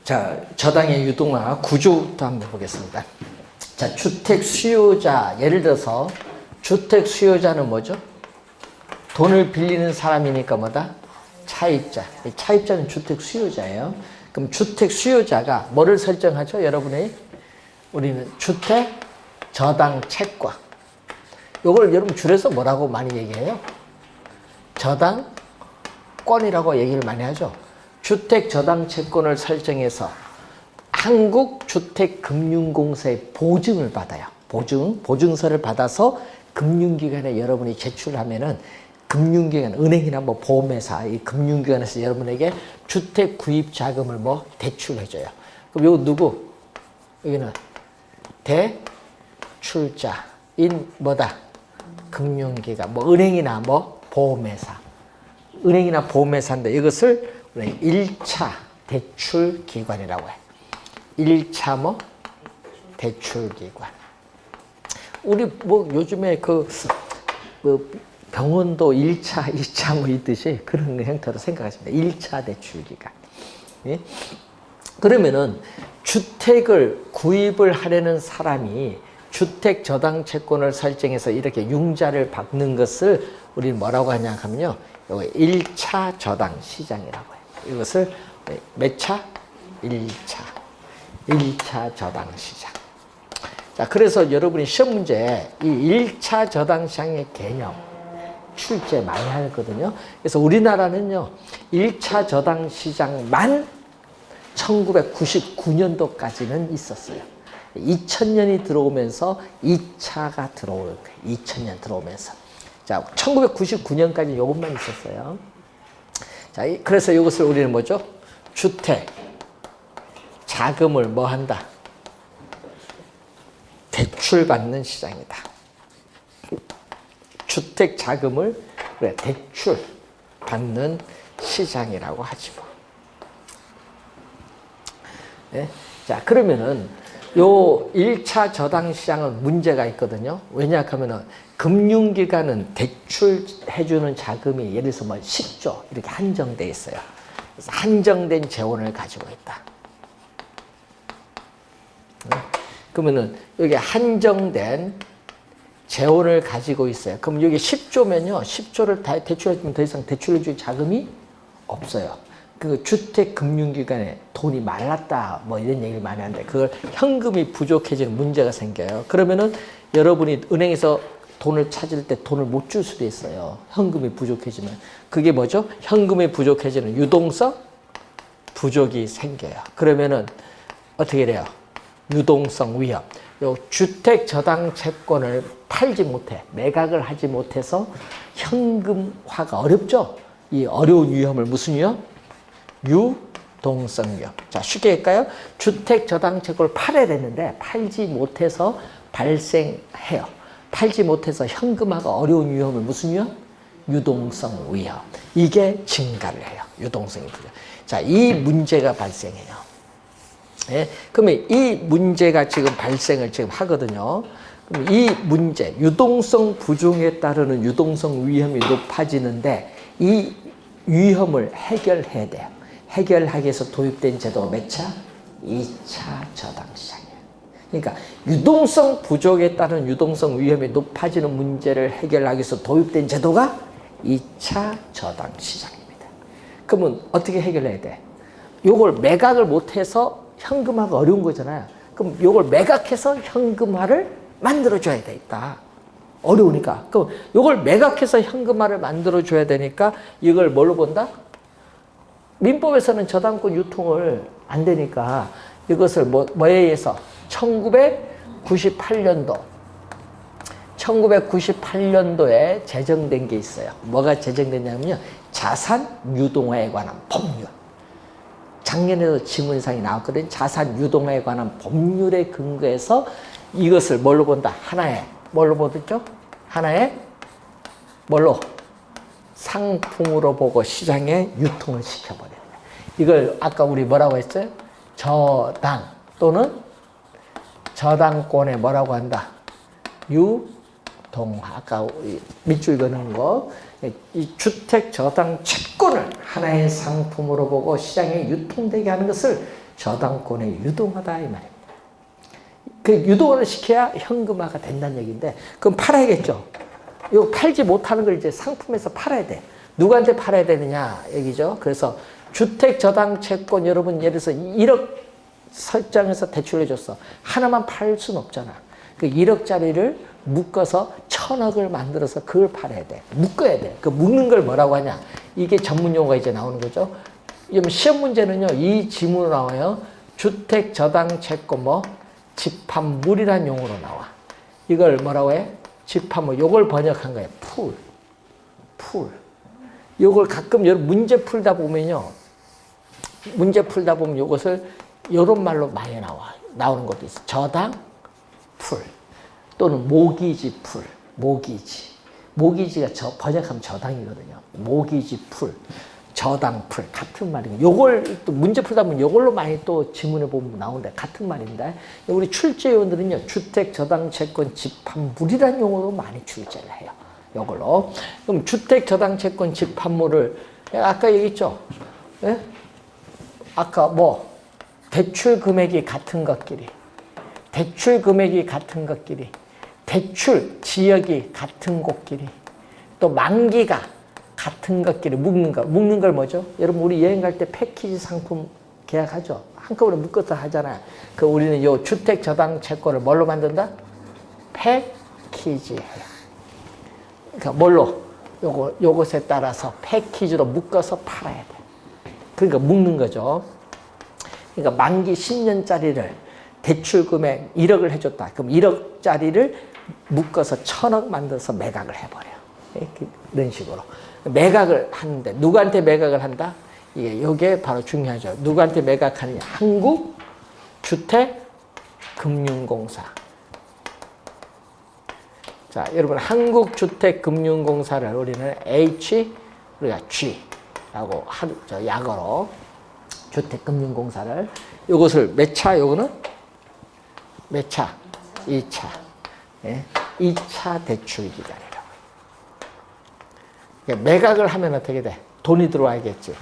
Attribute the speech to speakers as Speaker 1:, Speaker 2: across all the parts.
Speaker 1: 자, 저당의 유동화 구조부터 한번 보겠습니다. 자, 주택 수요자, 예를 들어서 주택 수요자는 뭐죠? 돈을 빌리는 사람이니까 뭐다? 차입자. 차입자는 주택 수요자예요. 그럼 주택 수요자가 뭐를 설정하죠? 여러분의 우리는 주택 저당 채권. 요걸 여러분 줄여서 뭐라고 많이 얘기해요? 저당권이라고 얘기를 많이 하죠. 주택 저당 채권을 설정해서 한국주택금융공사의 보증을 받아요. 보증서를 받아서 금융기관에 여러분이 제출하면은 금융기관, 은행이나 뭐 보험회사, 이 금융기관에서 여러분에게 주택 구입 자금을 뭐 대출해줘요. 그럼 요 누구? 여기는 대출자인 뭐다? 금융기관, 뭐 은행이나 뭐 보험회사. 은행이나 보험회사인데 이것을 1차 대출기관이라고 해요. 1차 뭐? 대출기관. 우리 뭐 요즘에 뭐 병원도 1차, 2차 뭐 있듯이 그런 형태로 생각하시면 돼요. 1차 대출기관. 예? 그러면은 주택을 구입을 하려는 사람이 주택 저당 채권을 설정해서 이렇게 융자를 박는 것을 우리는 뭐라고 하냐 하면요. 이거 1차 저당 시장이라고 해요. 이것을 몇 차? 1차 저당 시장. 자, 그래서 여러분이 시험 문제에 이 1차 저당 시장의 개념 출제 많이 하거든요. 그래서 우리나라는요, 1차 저당 시장만 1999년도까지는 있었어요. 2000년이 들어오면서 2차가 들어올 거예요. 2000년 들어오면서. 자, 1999년까지 이것만 있었어요. 자, 그래서 이것을 우리는 뭐죠? 주택 자금을 뭐 한다? 대출받는 시장이다. 주택 자금을 그래, 대출받는 시장이라고 하지 뭐. 네? 자, 그러면은 요 1차 저당 시장은 문제가 있거든요. 왜냐 하면은 금융기관은 대출해주는 자금이 예를 들어서 뭐 10조 이렇게 한정돼 있어요. 그래서 한정된 재원을 가지고 있다. 네? 그러면은 여기 한정된 재원을 가지고 있어요. 그럼 여기 10조면요. 10조를 다 대출해주면 더 이상 대출해줄 자금이 없어요. 그 주택금융기관에 돈이 말랐다 뭐 이런 얘기를 많이 하는데 그걸 현금이 부족해지는 문제가 생겨요. 그러면은 여러분이 은행에서 돈을 찾을 때 돈을 못 줄 수도 있어요. 현금이 부족해지면. 그게 뭐죠? 현금이 부족해지는 유동성 부족이 생겨요. 그러면은 어떻게 돼요? 유동성 위험. 요 주택 저당 채권을 팔지 못해, 매각을 하지 못해서 현금화가 어렵죠? 이 어려운 위험을 무슨 위험? 유동성 위험. 자, 쉽게 할까요? 주택 저당 채권을 팔아야 되는데 팔지 못해서 발생해요. 팔지 못해서 현금화가 어려운 위험을 무슨 위험? 유동성 위험. 이게 증가를 해요. 유동성이 부족. 자, 이 문제가 발생해요. 예? 그러면 이 문제가 지금 발생을 지금 하거든요. 그럼 이 문제, 유동성 부족에 따르는 유동성 위험이 높아지는데 이 위험을 해결해야 돼요. 해결하기 위해서 도입된 제도가 몇 차? 2차 저당 시장이에요. 그러니까 유동성 부족에 따른 유동성 위험이 높아지는 문제를 해결하기 위해서 도입된 제도가 2차 저당 시장입니다. 그러면 어떻게 해결해야 돼? 요걸 매각을 못해서 현금화가 어려운 거잖아요. 그럼 요걸 매각해서 현금화를 만들어줘야 되겠다. 어려우니까. 그럼 요걸 매각해서 현금화를 만들어줘야 되니까 이걸 뭘로 본다? 민법에서는 저당권 유통을 안 되니까 이것을 뭐에 의해서 1998년도에 제정된 게 있어요. 뭐가 제정됐냐면요. 자산 유동화에 관한 법률. 작년에도 지문상이 나왔거든요. 자산 유동화에 관한 법률에 근거해서 이것을 뭘로 본다? 하나의 뭘로 보죠? 하나의 뭘로? 상품으로 보고 시장에 유통을 시켜버려요. 이걸 아까 우리 뭐라고 했어요? 저당 또는 저당권에 뭐라고 한다? 유동화. 아까 밑줄 그는 거. 이 주택 저당 채권을 하나의 상품으로 보고 시장에 유통되게 하는 것을 저당권에 유동하다 이 말입니다. 그 유동을 시켜야 현금화가 된다는 얘기인데 그럼 팔아야겠죠. 이거 팔지 못하는 걸 이제 상품에서 팔아야 돼. 누구한테 팔아야 되느냐 얘기죠. 그래서 주택저당채권 여러분 예를 들어서 1억 설정해서 대출해 줬어. 하나만 팔 수는 없잖아. 그 1억짜리를 묶어서 1,000억을 만들어서 그걸 팔아야 돼. 묶어야 돼. 그 묶는 걸 뭐라고 하냐. 이게 전문 용어가 이제 나오는 거죠. 시험 문제는요. 이 지문으로 나와요. 주택저당채권 뭐 집합물이란 용어로 나와. 이걸 뭐라고 해? 집합물. 요걸 번역한 거예요. 풀. 요걸 가끔 여러분 문제 풀다 보면요. 문제 풀다 보면 요것을 요런 말로 많이 나오는 것도 있어. 저당 풀 또는 모기지 풀. 모기지가 번역하면 저당이거든요. 모기지 풀, 저당 풀 같은 말이에요. 요걸 또 문제 풀다 보면 요걸로 많이 또 지문에 보면 나오는데 같은 말인데 우리 출제위원들은요. 주택저당채권 집합물이라는 용어로 많이 출제를 해요. 요걸로. 그럼 주택저당채권 집합물을 아까 얘기했죠. 예? 아까 뭐 대출 금액이 같은 것끼리, 대출 지역이 같은 곳끼리, 또 만기가 같은 것끼리 묶는 걸 뭐죠? 여러분 우리 여행 갈 때 패키지 상품 계약하죠. 한꺼번에 묶어서 하잖아요. 그 우리는 요 주택저당채권을 뭘로 만든다? 패키지예요. 그러니까 뭘로? 요것에 따라서 패키지로 묶어서 팔아야 돼. 그러니까 묶는 거죠. 그러니까 만기 10년짜리를 대출 금액 1억을 해줬다. 그럼 1억짜리를 묶어서 1,000억 만들어서 매각을 해버려. 이런 식으로. 매각을 하는데, 누구한테 매각을 한다? 이게 바로 중요하죠. 누구한테 매각하느냐? 한국주택금융공사. 자, 여러분, 한국주택금융공사를 우리는 우리가 G라고 약어로 주택금융공사를 요것을 몇 차? 요거는 몇 차? 2차. 예? 2차 대출기간이라고. 그러니까 매각을 하면 어떻게 돼? 돈이 들어와야겠지.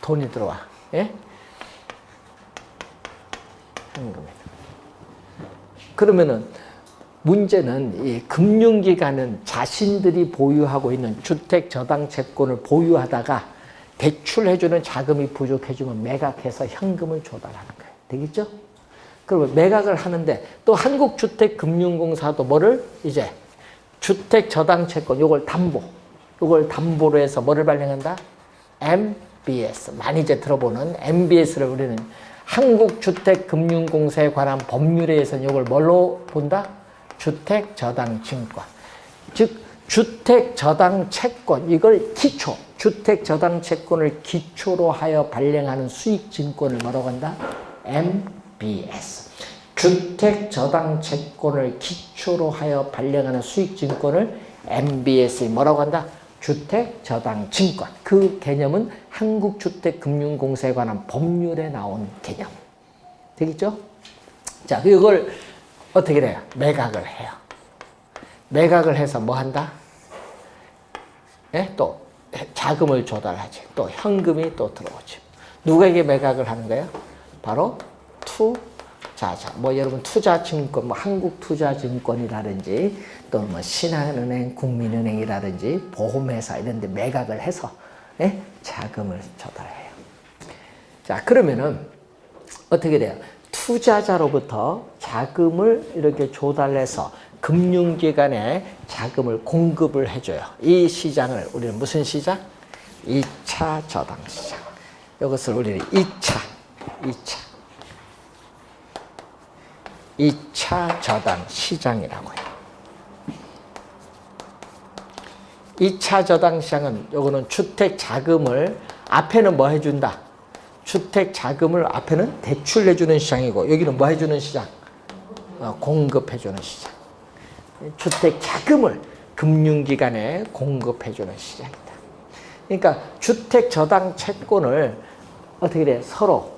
Speaker 1: 돈이 들어와. 예? 그러면은 문제는 이 금융기관은 자신들이 보유하고 있는 주택저당채권을 보유하다가 대출해주는 자금이 부족해지면 매각해서 현금을 조달하는 거예요. 되겠죠? 그러면 매각을 하는데 또 한국주택금융공사도 뭐를 이제 주택저당채권 요걸 담보로 해서 뭐를 발행한다? MBS. 많이 이제 들어보는 MBS를 우리는 한국주택금융공사에 관한 법률에 의해서는 요걸 뭘로 본다? 주택저당증권. 즉 주택저당채권 이걸 주택저당채권을 기초로 하여 발행하는 수익증권을 뭐라고 한다? MBS. 주택저당채권을 기초로 하여 발행하는 수익증권을 MBS에 뭐라고 한다? 주택저당증권. 그 개념은 한국주택금융공사에 관한 법률에 나온 개념. 되겠죠? 자, 이걸 어떻게 돼요? 매각을 해요. 매각을 해서 뭐 한다? 예? 또 자금을 조달하지. 또 현금이 또 들어오지. 누구에게 매각을 하는 거예요? 바로 투자자. 뭐 여러분 투자증권, 뭐 한국투자증권이라든지 또 뭐 신한은행, 국민은행이라든지 보험회사 이런 데 매각을 해서 예? 자금을 조달해요. 자, 그러면은 어떻게 돼요? 투자자로부터 자금을 이렇게 조달해서 금융기관에 자금을 공급을 해줘요. 이 시장을 우리는 무슨 시장? 2차 저당시장. 이것을 우리는 2차 저당시장이라고 해요. 2차 저당시장은 요거는 주택 자금을 앞에는 뭐 해준다? 주택 자금을 앞에는 대출해주는 시장이고 여기는 뭐 해주는 시장? 공급해주는 시장. 주택 자금을 금융기관에 공급해주는 시장이다. 그러니까 주택 저당 채권을 어떻게 돼? 서로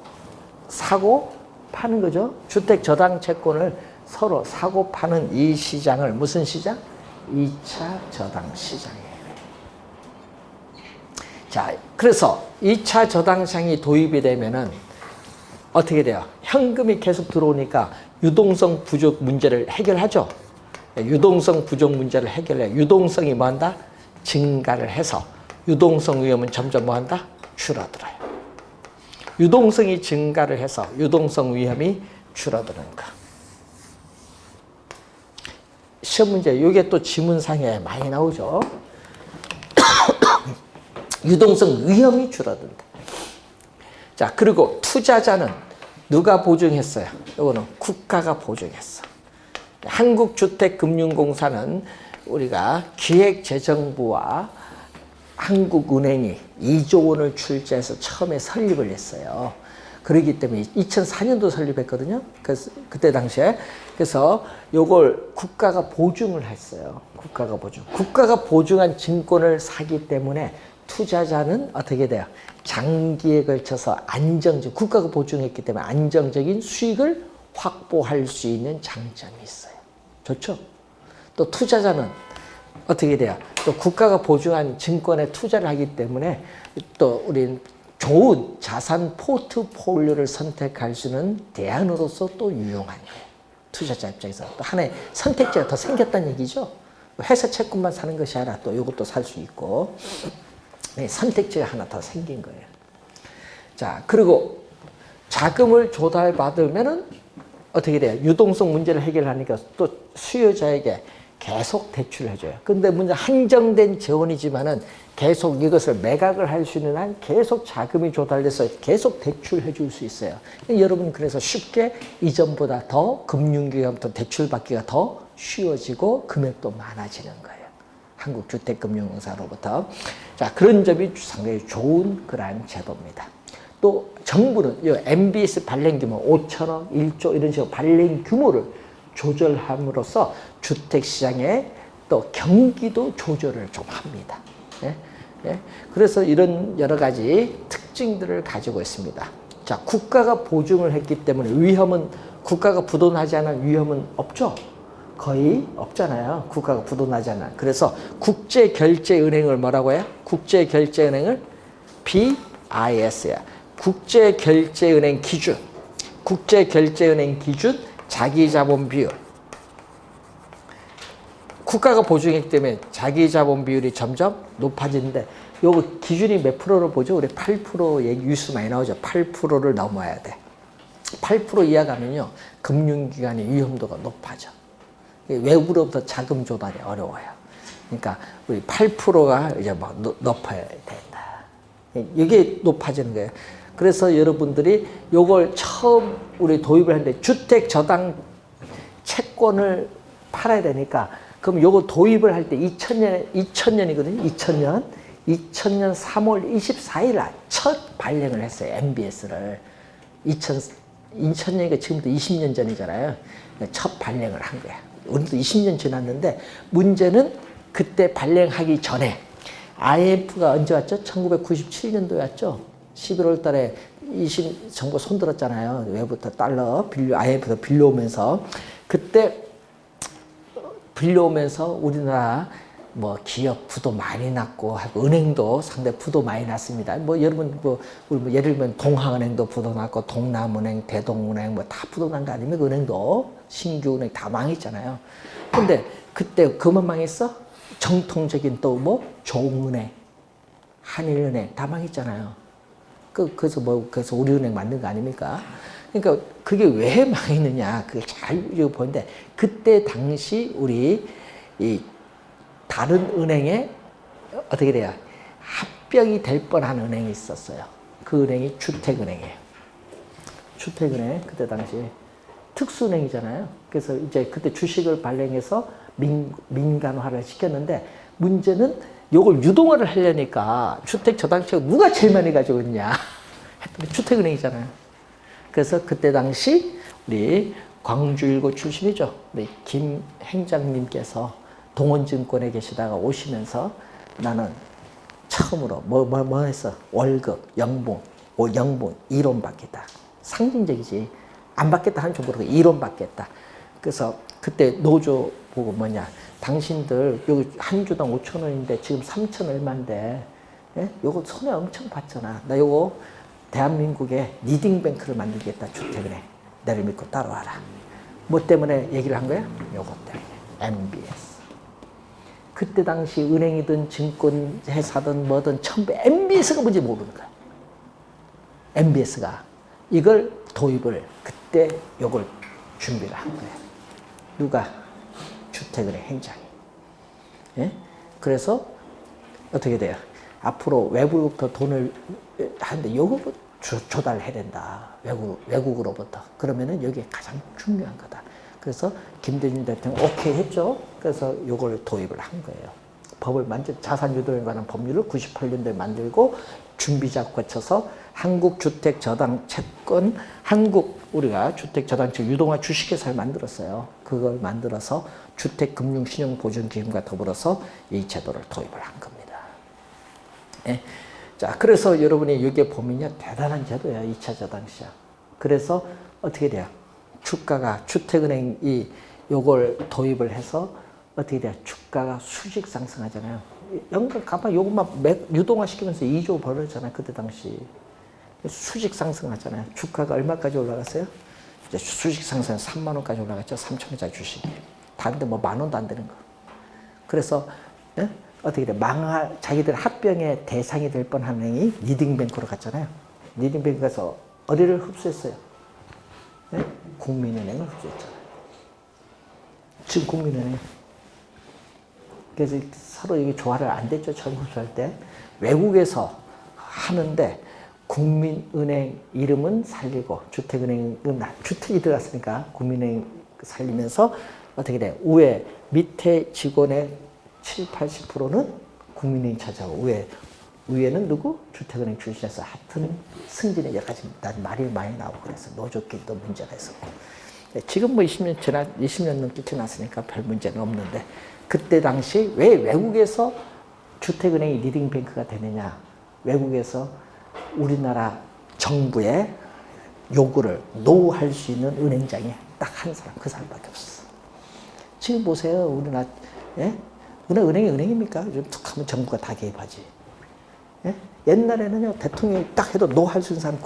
Speaker 1: 사고 파는 거죠. 주택 저당 채권을 서로 사고 파는 이 시장을 무슨 시장? 2차 저당 시장이에요. 자, 그래서 2차 저당 시장이 도입이 되면은 어떻게 돼요? 현금이 계속 들어오니까 유동성 부족 문제를 해결하죠. 유동성 부족 문제를 해결해. 유동성이 뭐한다? 증가를 해서 유동성 위험은 점점 뭐한다? 줄어들어요. 유동성이 증가를 해서 유동성 위험이 줄어드는 거. 시험 문제, 이게 또 지문상에 많이 나오죠. 유동성 위험이 줄어든다. 자, 그리고 투자자는 누가 보증했어요? 이거는 국가가 보증했어. 한국주택금융공사는 우리가 기획재정부와 한국은행이 2조 원을 출자해서 처음에 설립을 했어요. 그렇기 때문에 2004년도 설립했거든요. 그래서 그때 당시에 그래서 요걸 국가가 보증을 했어요. 국가가 보증. 국가가 보증한 증권을 사기 때문에 투자자는 어떻게 돼요? 장기에 걸쳐서 안정적, 국가가 보증했기 때문에 안정적인 수익을 확보할 수 있는 장점이 있어요. 좋죠? 또 투자자는 어떻게 돼요? 또 국가가 보증한 증권에 투자를 하기 때문에 또 우리는 좋은 자산 포트폴리오를 선택할 수 있는 대안으로서 또 유용한 거예요. 투자자 입장에서 또 하나의 선택지가 더 생겼다는 얘기죠. 회사 채권만 사는 것이 아니라 또 이것도 살 수 있고 선택지가 하나 더 생긴 거예요. 자, 그리고 자금을 조달받으면은 어떻게 돼요? 유동성 문제를 해결하니까 또 수요자에게 계속 대출을 해줘요. 근데 문제 한정된 재원이지만은 계속 이것을 매각을 할 수 있는 한 계속 자금이 조달돼서 계속 대출해 줄 수 있어요. 여러분 그래서 쉽게 이전보다 더 금융기관부터 대출받기가 더 쉬워지고 금액도 많아지는 거예요. 한국주택금융공사로부터. 자, 그런 점이 상당히 좋은 그러한 제도입니다. 또 정부는 이 MBS 발행 규모 5천억, 1조 이런 식으로 발행 규모를 조절함으로써 주택시장의 또 경기도 조절을 좀 합니다. 예? 예? 그래서 이런 여러 가지 특징들을 가지고 있습니다. 자, 국가가 보증을 했기 때문에 위험은 국가가 부도나지 않은 위험은 없죠. 거의 없잖아요. 국가가 부도나지 않아. 그래서 국제결제은행을 뭐라고 해요? 국제결제은행을 BIS야. 국제결제은행 기준. 국제결제은행 기준 자기자본 비율. 국가가 보증했기 때문에 자기자본 비율이 점점 높아지는데 요거 기준이 몇 프로를 보죠? 우리 8% 얘기 뉴스 많이 나오죠. 8%를 넘어야 돼. 8% 이하 가면요. 금융기관의 위험도가 높아져. 외부로부터 자금 조달이 어려워요. 그러니까 우리 8%가 이제 막 높아야 된다. 이게 높아지는 거예요. 그래서 여러분들이 요걸 처음 우리 도입을 했는데 주택 저당 채권을 팔아야 되니까 그럼 요거 도입을 할 때 2000년이거든요. 2000년 3월 24일 날 첫 발행을 했어요. MBS를. 2000년이니까 지금부터 20년 전이잖아요. 첫 발행을 한 거야. 우리도 20년 지났는데 문제는 그때 발행하기 전에 IMF가 언제 왔죠? 1997년도에 왔죠. 11월 달에 정부 손들었잖아요. 외부터 달러 IMF에서 빌려오면서 그때 빌려오면서 우리나라 뭐 기업 부도 많이 났고 은행도 상당히 부도 많이 났습니다. 뭐 여러분 우리 뭐 예를 들면 동학은행도 부도 났고 동남은행, 대동은행 뭐 다 부도 난 거 아닙니까? 은행도 신규은행 다 망했잖아요. 근데 그때 그만 망했어? 정통적인 또 뭐 조은행, 한일은행 다 망했잖아요. 그래서 우리은행 만든 거 아닙니까? 그러니까 그게 왜 망했느냐? 그게 잘 보는데 그때 당시 우리 이 다른 은행에 어떻게 돼요? 합병이 될 뻔한 은행이 있었어요. 그 은행이 주택은행이에요. 주택은행 그때 당시 특수은행이잖아요. 그래서 이제 그때 주식을 발행해서 민간화를 시켰는데 문제는 요걸 유동화를 하려니까 주택 저당채를 누가 제일 많이 가지고 있냐? 했더니 주택은행이잖아요. 그래서 그때 당시 우리 광주일고 출신이죠. 우리 김 행장님께서 동원증권에 계시다가 오시면서 나는 처음으로 뭐 했어? 월급, 연봉 2론 받겠다. 상징적이지. 안 받겠다 하는 줄 모르고 2론 받겠다. 그래서 그때 노조 보고 뭐냐. 당신들 여기 한 주당 5,000원인데 지금 3,000 얼마인데 예? 요거 손해 엄청 봤잖아. 나 요거 대한민국에 리딩뱅크를 만들겠다. 주택은행. 나를 믿고 따라와라. 뭐 때문에 얘기를 한 거야? 요것 때문에. MBS. 그때 당시 은행이든 증권회사든 뭐든 전부 MBS가 뭔지 모르는 거야. MBS가 이걸 도입을 그때 요걸 준비를 한 거야. 누가? 주택은행 행장이. 예? 그래서 어떻게 돼요? 앞으로 외국으로부터 돈을 하는데 요거 조달해야 된다. 외국으로부터. 그러면은 이게 가장 중요한 거다. 그래서 김대중 대통령 오케이 했죠. 그래서 요걸 도입을 한 거예요. 법을 자산유도에 관한 법률을 98년도에 만들고 준비작 거쳐서 한국주택저당채권, 우리가 주택저당채 유동화 주식회사를 만들었어요. 그걸 만들어서 주택금융신용보증기금과 더불어서 이 제도를 도입을 한 겁니다. 예. 자, 그래서 여러분이 여기에 보면요, 대단한 제도예요. 2차 저당시장. 그래서 어떻게 돼요? 주가가, 주택은행이 요걸 도입을 해서 어떻게 돼요? 주가가 수직 상승하잖아요. 연간 가만 요것만 유동화 시키면서 2조 벌어졌잖아요. 그때 당시. 수직 상승하잖아요. 주가가 얼마까지 올라갔어요? 이제 수직 상승 3만 원까지 올라갔죠. 3천원짜리 주식이. 다른데 뭐 만 원도 안 되는 거. 그래서, 예? 어떻게 돼? 자기들 합병의 대상이 될 뻔한 은행이 리딩뱅크로 갔잖아요. 리딩뱅크에서 어디를 흡수했어요? 네? 국민은행을 흡수했잖아요. 지금 국민은행. 그래서 서로 이게 조화를 안 됐죠. 처음 흡수할 때. 외국에서 하는데 국민은행 이름은 살리고 주택은행은 주택이 들어갔으니까 국민은행 살리면서 어떻게 돼? 밑에 직원의 7, 80%는 국민은행 차지하고 위에는 누구? 주택은행 출신에서 하여튼 승진의 여러 가지 말이 많이 나오고 그래서 노조끼리도 문제가 있었고 지금 뭐 20년 넘게 지났으니까 별 문제는 없는데 그때 당시 왜 외국에서 주택은행이 리딩뱅크가 되느냐? 외국에서 우리나라 정부의 요구를 노할 수 있는 은행장이 딱 한 사람, 그 사람밖에 없었어. 지금 보세요, 우리나라, 예? 우리나라 은행이 은행입니까? 요즘 툭 하면 정부가 다 개입하지. 예? 옛날에는요, 대통령이 딱 해도 노 할 수 있는 사람,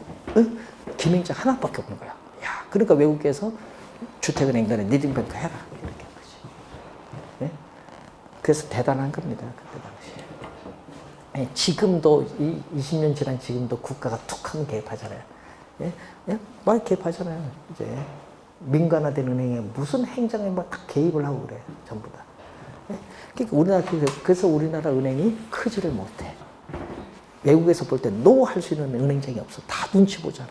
Speaker 1: 김행장 하나밖에 없는 거야. 야, 그러니까 외국에서 주택은행들은 리딩뱅크 해라. 이렇게 한 거지. 예? 그래서 대단한 겁니다, 그때 당시에. 예, 지금도, 20년 지난 지금도 국가가 툭 하면 개입하잖아요. 예? 예? 많이 개입하잖아요, 이제. 민간화된 은행에 무슨 행정에 뭐 다 개입을 하고 그래, 전부 다. 그러니까 그래서 우리나라 은행이 크지를 못해. 외국에서 볼 때 노 할 수 있는 은행장이 없어. 다 눈치 보잖아.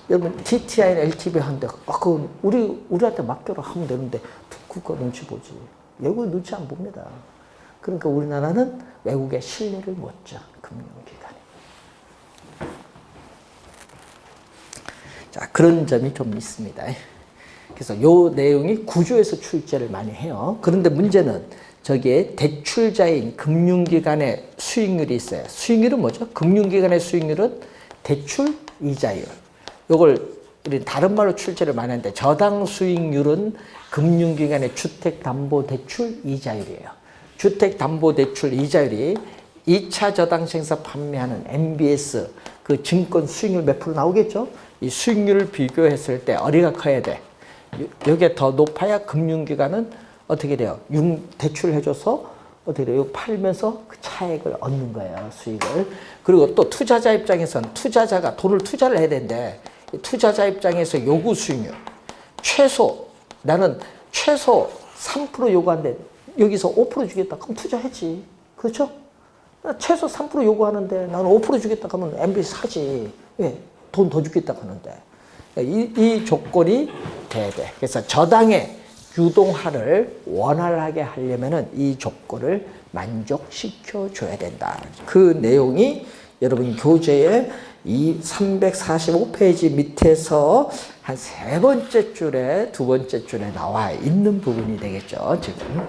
Speaker 1: 여러분, GTI는 LTV 하는데, 그건 우리한테 맡겨라 하면 되는데, 국가 눈치 보지. 외국 눈치 안 봅니다. 그러니까 우리나라는 외국의 신뢰를 못 줘, 금융기관이. 자, 그런 점이 좀 있습니다. 그래서 요 내용이 구조에서 출제를 많이 해요. 그런데 문제는 저기에 대출자인 금융기관의 수익률이 있어요. 수익률은 뭐죠? 금융기관의 수익률은 대출 이자율. 요걸 우리 다른 말로 출제를 많이 하는데 저당 수익률은 금융기관의 주택담보대출 이자율이에요. 주택담보대출 이자율이 2차 저당시장에서 판매하는 MBS 그 증권 수익률 몇 프로 나오겠죠? 이 수익률을 비교했을 때 어디가 커야 돼? 여기에 더 높아야 금융기관은 어떻게 돼요? 대출을 해줘서 어떻게 돼요? 팔면서 그 차액을 얻는 거예요, 수익을. 그리고 또 투자자 입장에서는 투자자가 돈을 투자를 해야 되는데 투자자 입장에서 요구 수익률 나는 최소 3% 요구하는데 여기서 5% 주겠다 그럼 투자했지. 그렇죠? 최소 3% 요구하는데 나는 5% 주겠다 하면 MBS 사지. 왜? 돈 더 주겠다 하는데. 이 조건이 돼야 돼. 그래서 저당의 유동화를 원활하게 하려면은 이 조건을 만족시켜 줘야 된다. 그 내용이 여러분 교재에 이 345페이지 밑에서 한 세 번째 줄에 두 번째 줄에 나와 있는 부분이 되겠죠, 지금.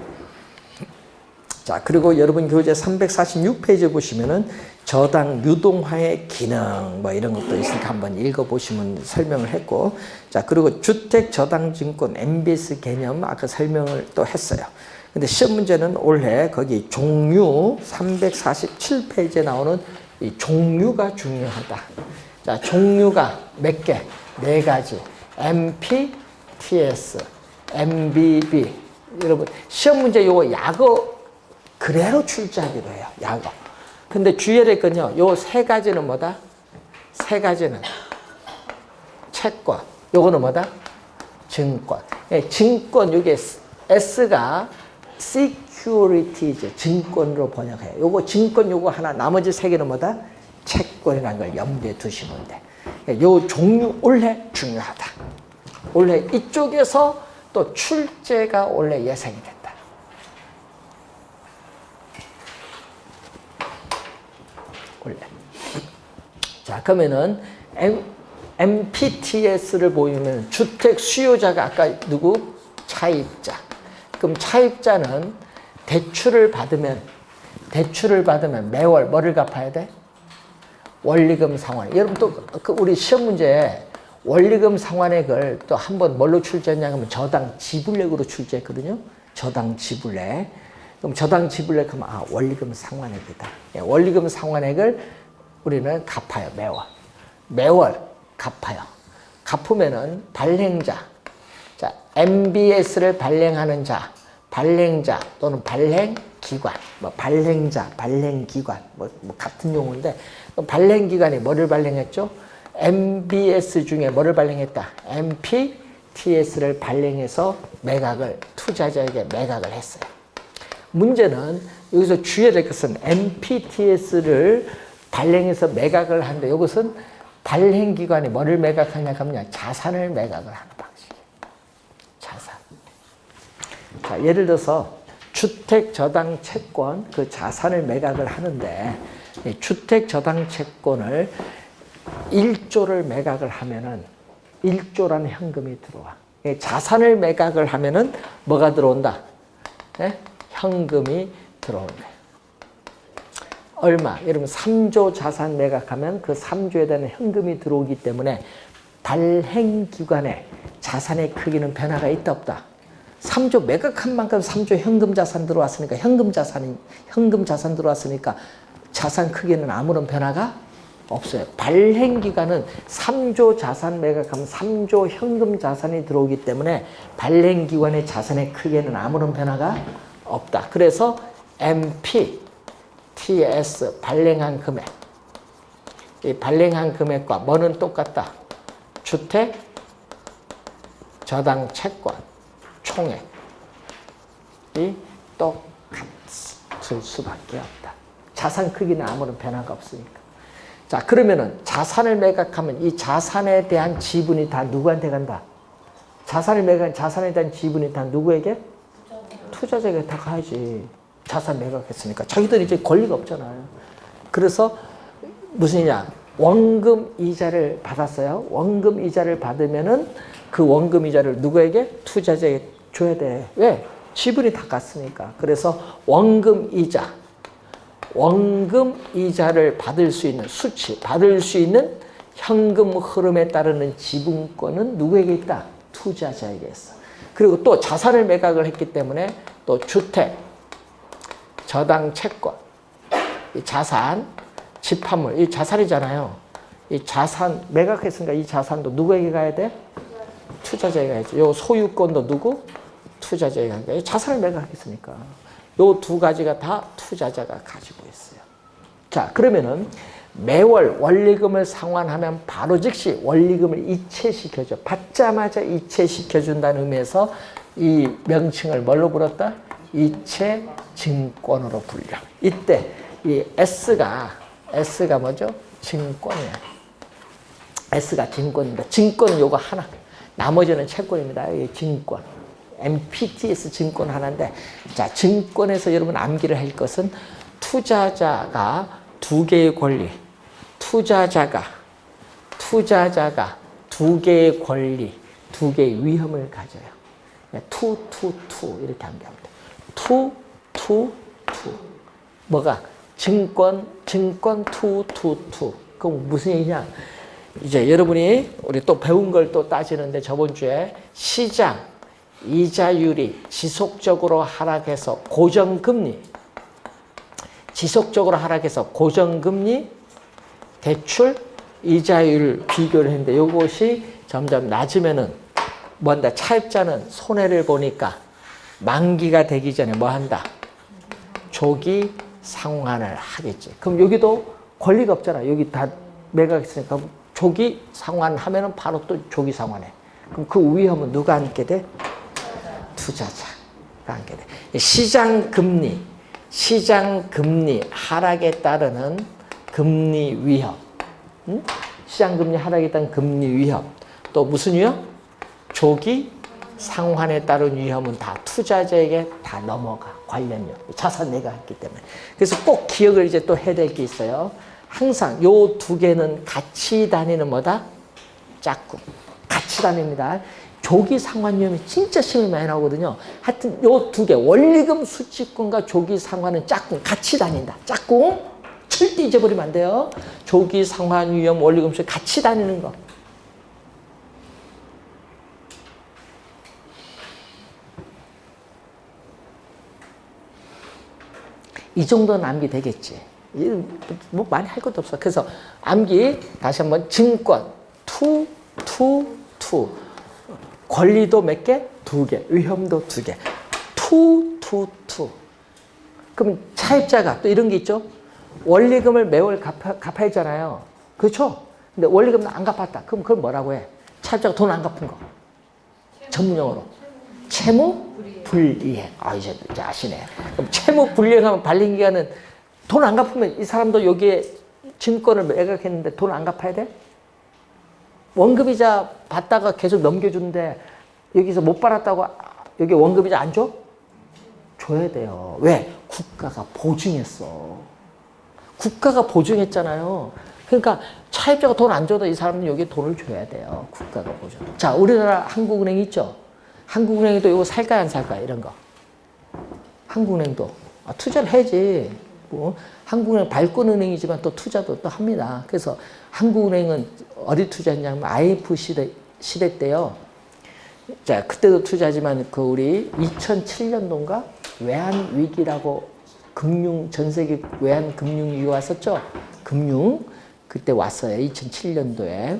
Speaker 1: 자, 그리고 여러분 교재 346페이지 보시면은 저당 유동화의 기능 뭐 이런 것도 있으니까 한번 읽어보시면 설명을 했고, 자, 그리고 주택저당증권 MBS 개념 아까 설명을 또 했어요. 근데 시험 문제는 올해 거기 종류 347페이지에 나오는 이 종류가 중요하다. 자, 종류가 몇 개? 네 가지. MP, TS, MBB. 여러분, 시험 문제 요거 약어 그대로 출제하기로 해요. 약어. 근데 주의해야 될 건요. 요 세 가지는 뭐다? 세 가지는 채권. 요거는 뭐다? 증권. 예, 증권, 요게 S가 securities, 증권으로 번역해요. 요거 증권 요거 하나, 나머지 세 개는 뭐다? 채권이라는 걸 염두에 두시면 돼. 요 종류 올해 중요하다. 올해 이쪽에서 또 출제가 올해 예상이 된다. 올해. 자, 그러면은 MPTS를 보이면 주택 수요자가 아까 누구? 차입자. 그럼 차입자는 대출을 받으면 매월 뭐를 갚아야 돼? 원리금 상환. 여러분 또 우리 시험 문제에 원리금 상환액을 또 한번 뭘로 출제했냐 하면 저당 지불액으로 출제했거든요. 저당 지불액. 그럼 저당 지불액 하면 원리금 상환액이다. 예, 원리금 상환액을 우리는 갚아요. 매월 갚아요. 갚으면은 발행자. 자, MBS를 발행하는 자, 발행자 또는 발행기관, 뭐 발행자, 발행기관, 뭐 같은 용어인데 발행기관이 뭐를 발행했죠? MBS 중에 뭐를 발행했다? MPTS를 발행해서 투자자에게 매각을 했어요. 문제는 여기서 주의해야 될 것은 MPTS를 발행해서 매각을 하는데 이것은 발행기관이 뭐를 매각하냐 하면 자산을 매각을 하는 방식이에요. 자산. 자, 예를 들어서 주택저당 채권 그 자산을 매각을 하는데 주택저당 채권을 1조를 매각을 하면은 1조라는 현금이 들어와. 자산을 매각을 하면은 뭐가 들어온다? 네? 현금이 들어온다. 얼마? 여러분 3조 자산 매각하면 그 3조에 대한 현금이 들어오기 때문에 발행기관의 자산의 크기는 변화가 있다 없다? 3조 매각한 만큼 3조 현금 자산 들어왔으니까 현금 자산 들어왔으니까 자산 크기는 아무런 변화가 없어요. 발행기관은 3조 자산 매각하면 3조 현금 자산이 들어오기 때문에 발행기관의 자산의 크기에는 아무런 변화가 없다. 그래서 MP, TS 발행한 금액, 이 발행한 금액과 뭐는 똑같다? 주택, 저당 채권, 총액이 똑같을 수밖에 없다. 자산 크기는 아무런 변화가 없으니까. 자, 그러면은 자산을 매각하면 이 자산에 대한 지분이 다 누구한테 간다? 자산을 매각한 자산에 대한 지분이 다 누구에게? 투자자에게 다 가야지. 자산 매각했으니까. 자기들 이제 권리가 없잖아요. 그래서 무슨 이냐? 원금 이자를 받았어요. 원금 이자를 받으면은 그 원금 이자를 누구에게? 투자자에게 줘야 돼. 왜? 지분이 다 갔으니까. 그래서 원금 이자를 받을 수 있는 수치, 받을 수 있는 현금 흐름에 따르는 지분권은 누구에게 있다? 투자자에게 있어. 그리고 또 자산을 매각을 했기 때문에 또 주택, 저당 채권, 이 자산, 집합물, 이 자산이잖아요. 이 자산 매각했으니까 이 자산도 누구에게 가야 돼? 투자자에게 가야지. 요 소유권도 누구? 투자자에게 가야 돼. 자산을 매각했으니까. 요 두 가지가 다 투자자가 가지고 있어요. 자, 그러면은 매월 원리금을 상환하면 바로 즉시 원리금을 이체시켜줘. 받자마자 이체시켜준다는 의미에서 이 명칭을 뭘로 불렀다? 이체증권으로 불려. 이때 이 S가 뭐죠? 증권이에요. S가 증권입니다. 증권은 요거 하나. 나머지는 채권입니다. 이게 증권. MPTS 증권 하나인데, 자, 증권에서 여러분 암기를 할 것은 투자자가 두 개의 권리, 투자자가 두 개의 권리, 두 개의 위험을 가져요. 투 이렇게 암기합니다. 투. 뭐가? 증권 투. 그럼 무슨 얘기냐? 이제 여러분이 우리 또 배운 걸 또 따지는데 저번 주에 시장 이자율이 지속적으로 하락해서 고정금리 대출 이자율 비교를 했는데 이것이 점점 낮으면은 뭐한다? 차입자는 손해를 보니까 만기가 되기 전에 뭐 한다? 조기 상환을 하겠지. 그럼 여기도 권리가 없잖아. 여기 다 매각했으니까 조기 상환하면은 바로 또 조기 상환해. 그럼 그 위험은 누가 안게 돼? 투자자가 안게 돼. 시장 금리 하락에 따르는 금리 위험. 응? 시장 금리 하락에 따른 금리 위험. 또 무슨 위험? 조기 상환에 따른 위험은 다 투자자에게 다 넘어가. 관련료. 자산 내가 했기 때문에. 그래서 꼭 기억을 이제 또 해야 될 게 있어요. 항상 요 두 개는 같이 다니는 뭐다? 짝꿍. 같이 다닙니다. 조기 상환 위험이 진짜 시험이 많이 나오거든요. 하여튼 요 두 개, 원리금 수취권과 조기 상환은 짝꿍. 같이 다닌다. 짝꿍. 절대 잊어버리면 안 돼요. 조기 상환 위험, 원리금 수취 같이 다니는 거. 이 정도는 암기 되겠지. 뭐 많이 할 것도 없어. 그래서 암기 다시 한번 증권 투. 권리도 몇 개? 2개. 위험도 2개. 투. 그럼 차입자가 또 이런 게 있죠. 원리금을 매월 갚아야 하잖아요. 그렇죠? 근데 원리금은 안 갚았다. 그럼 그걸 뭐라고 해? 차입자가 돈 안 갚은 거. 전문용어로. 채무불이행. 이제 아시네. 그럼 채무불이행하면 발행기간은 돈 안 갚으면 이 사람도 여기에 증권을 매각했는데 돈 안 갚아야 돼? 원금이자 받다가 계속 넘겨주는데 여기서 못 받았다고 여기 원금이자 안 줘? 줘야 돼요. 왜? 국가가 보증했어. 국가가 보증했잖아요. 그러니까 차입자가 돈 안 줘도 이 사람은 여기에 돈을 줘야 돼요. 국가가 보증. 자, 우리나라 한국은행 있죠? 한국은행에도 이거 살까요, 안 살까요? 이런 거. 한국은행도. 투자를 해야지. 뭐, 한국은행 발권은행이지만 또 투자도 또 합니다. 그래서 한국은행은 어디 투자했냐면 IMF 시대 때요. 자, 그때도 투자지만 그 우리 2007년도인가 외환위기라고 전 세계 외환금융위기가 왔었죠? 그때 왔어요. 2007년도에.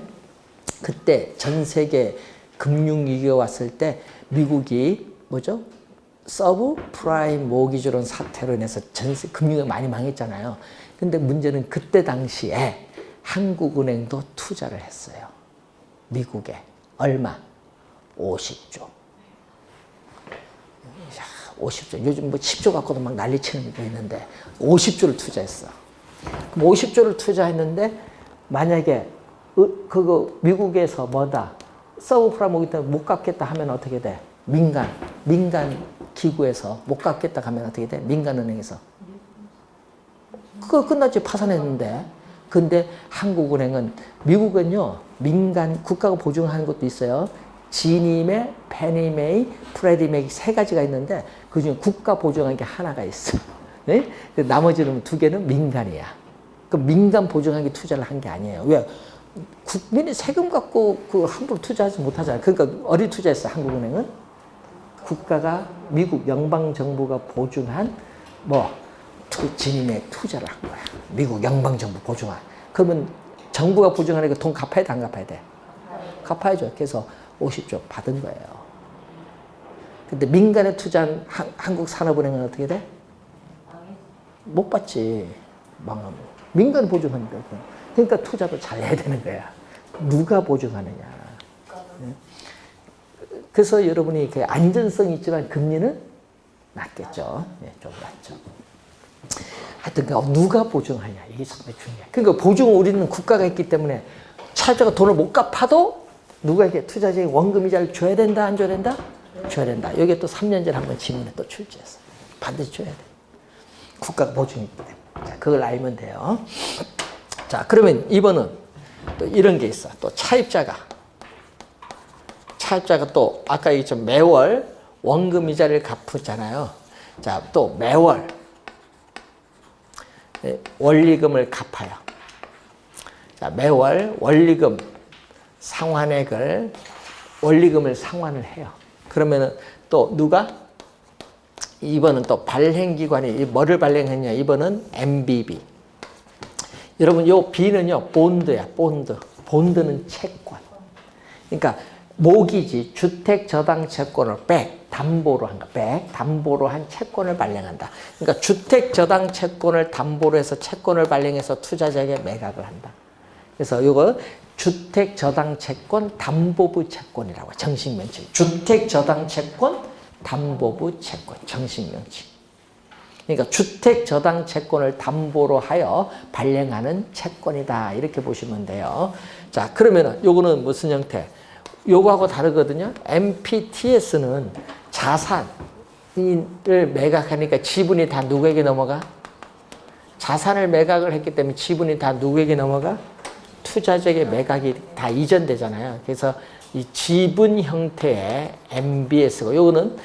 Speaker 1: 그때 전 세계 금융위기가 왔을 때 미국이 뭐죠? 서브프라임 모기지론 사태로 인해서 전세 금융이 많이 망했잖아요. 근데 문제는 그때 당시에 한국은행도 투자를 했어요. 미국에. 얼마? 50조. 50조. 요즘 뭐 10조 갖고도 막 난리치는 게 있는데 50조를 투자했어. 그럼 50조를 투자했는데 만약에 그거 미국에서 뭐다? 서브프라임 모기지 때문에 못 갚겠다 하면 어떻게 돼? 민간 기구에서 못 갚겠다 하면 어떻게 돼? 민간은행에서. 그거 끝났지. 파산했는데. 근데 한국은행은, 미국은요, 민간, 국가가 보증하는 것도 있어요. 지니메, 페니메이, 프레디메이 세 가지가 있는데, 그 중에 국가 보증한 게 하나가 있어. 네? 나머지는 2개는 민간이야. 그 민간 보증한 게 투자를 한 게 아니에요. 왜? 국민이 세금 갖고 그 함부로 투자하지 못하잖아요. 그러니까 어디 투자했어, 한국은행은? 국가가, 미국 연방정부가 보증한 지님의 투자를 한 거야. 미국 연방정부 보증한. 그러면 정부가 보증하니까 돈 갚아야 돼, 안 갚아야 돼? 갚아야죠. 그래서 50조 받은 거예요. 근데 민간에 투자한 한국산업은행은 어떻게 돼? 못 받지. 망하면. 민간 보증하니까. 그러니까 투자도 잘 해야 되는 거야. 누가 보증하느냐. 그래서 여러분이 그 안전성이 있지만 금리는 낮겠죠. 네, 좀 낮죠. 하여튼 누가 보증하냐. 이게 상당히 중요해. 그러니까 보증을 우리는 국가가 있기 때문에 차주가 돈을 못 갚아도 누가에게 투자자에게 원금이자를 줘야 된다, 안 줘야 된다? 줘야 된다. 여기에 또 3년 전에 한번 지문에 또 출제했어. 반드시 줘야 돼. 국가가 보증했기 때문에. 자, 그걸 알면 돼요. 자, 그러면 이번은 또 이런 게 있어. 또 차입자가 또 아까 얘기했죠. 매월 원금 이자를 갚았잖아요. 자, 또 매월 원리금을 갚아요. 자, 매월 원리금을 상환을 해요. 그러면은 또 누가? 이번은 또 발행기관이 뭐를 발행했냐? 이번은 MBB. 여러분, 요 B는요, 본드야, 본드. 본드는 채권. 그러니까, 모기지, 주택저당채권을 담보로 한 거, 담보로 한 채권을 발행한다. 그러니까, 주택저당채권을 담보로 해서 채권을 발행해서 투자자에게 매각을 한다. 그래서 요거, 주택저당채권 담보부 채권이라고, 정식명칭. 주택저당채권 담보부 채권, 정식명칭. 그러니까 주택저당채권을 담보로 하여 발행하는 채권이다. 이렇게 보시면 돼요. 자, 그러면은 요거는 무슨 형태? 요거하고 다르거든요. MPTS는 자산을 매각하니까 지분이 다 누구에게 넘어가? 자산을 매각을 했기 때문에 지분이 다 누구에게 넘어가? 투자자에게 매각이 다 이전되잖아요. 그래서 이 지분 형태의 MBS고, 요거는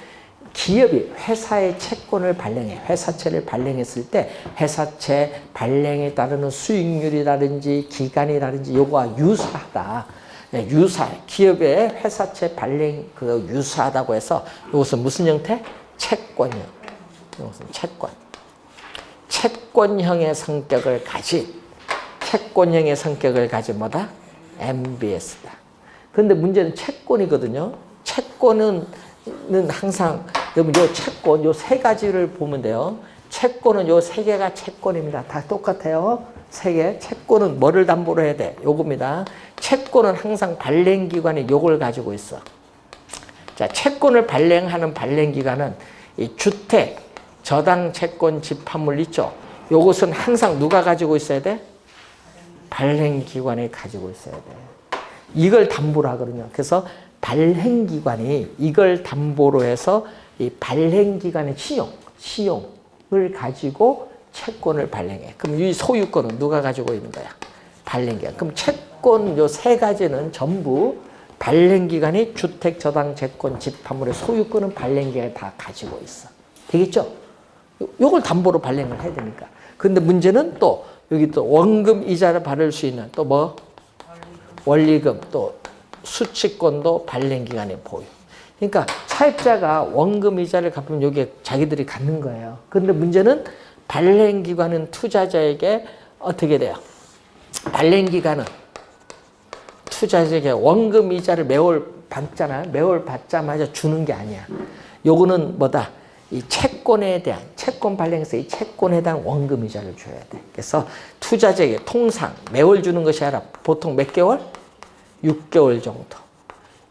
Speaker 1: 기업이 회사의 채권을 발행해, 회사채를 발행했을 때 회사채 발행에 따르는 수익률이라든지 기간이라든지 요거와 유사하다. 유사해. 기업의 회사채 발행 그 유사하다고 해서 이것은 무슨 형태? 채권형. 이것은 채권. 채권형의 성격을 가진 뭐다? MBS다. 그런데 문제는 채권이거든요. 채권은 항상 여러분 요 채권 요 세 가지를 보면 돼요. 채권은 요 세 개가 채권입니다. 다 똑같아요. 세 개. 채권은 뭐를 담보로 해야 돼? 요겁니다. 채권은 항상 발행기관이 요걸 가지고 있어. 자, 채권을 발행하는 발행기관은 이 주택, 저당 채권 집합물 있죠? 요것은 항상 누가 가지고 있어야 돼? 발행기관이 가지고 있어야 돼. 이걸 담보로 하거든요. 그래서 발행기관이 이걸 담보로 해서 이 발행기관의 신용을 가지고 채권을 발행해. 그럼 이 소유권은 누가 가지고 있는 거야? 발행기관. 그럼 채권 요 세 가지는 전부 발행기관이 주택저당채권 집합물의 소유권은 발행기관이 다 가지고 있어. 되겠죠? 요걸 담보로 발행을 해야 되니까. 근데 문제는 또 여기 또 원금 이자를 받을 수 있는 또 뭐? 원리금 또 수취권도 발행기관에 보유. 그러니까 차입자가 원금 이자를 갚으면 여기에 자기들이 갖는 거예요. 그런데 문제는 발행기관은 투자자에게 어떻게 돼요? 발행기관은 투자자에게 원금 이자를 매월 받잖아요. 매월 받자마자 주는 게 아니야. 요거는 뭐다? 이 채권에 대한 채권 발행해서 이 채권에 대한 원금 이자를 줘야 돼. 그래서 투자자에게 통상 매월 주는 것이 아니라 보통 몇 개월? 6개월 정도.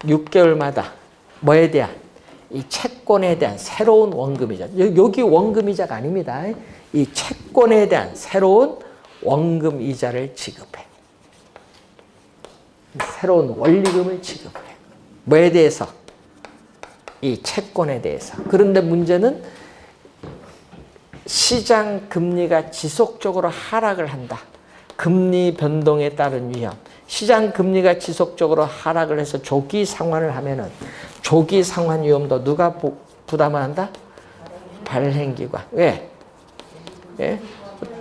Speaker 1: 6개월마다 뭐에 대한? 이 채권에 대한 새로운 원금이자. 여기 원금이자가 아닙니다. 이 채권에 대한 새로운 원금이자를 지급해. 새로운 원리금을 지급해. 뭐에 대해서? 이 채권에 대해서. 그런데 문제는 시장 금리가 지속적으로 하락을 한다. 금리 변동에 따른 위험. 시장 금리가 지속적으로 하락을 해서 조기 상환을 하면은 조기 상환 위험도 누가 부담을 한다? 발행기관. 왜? 예?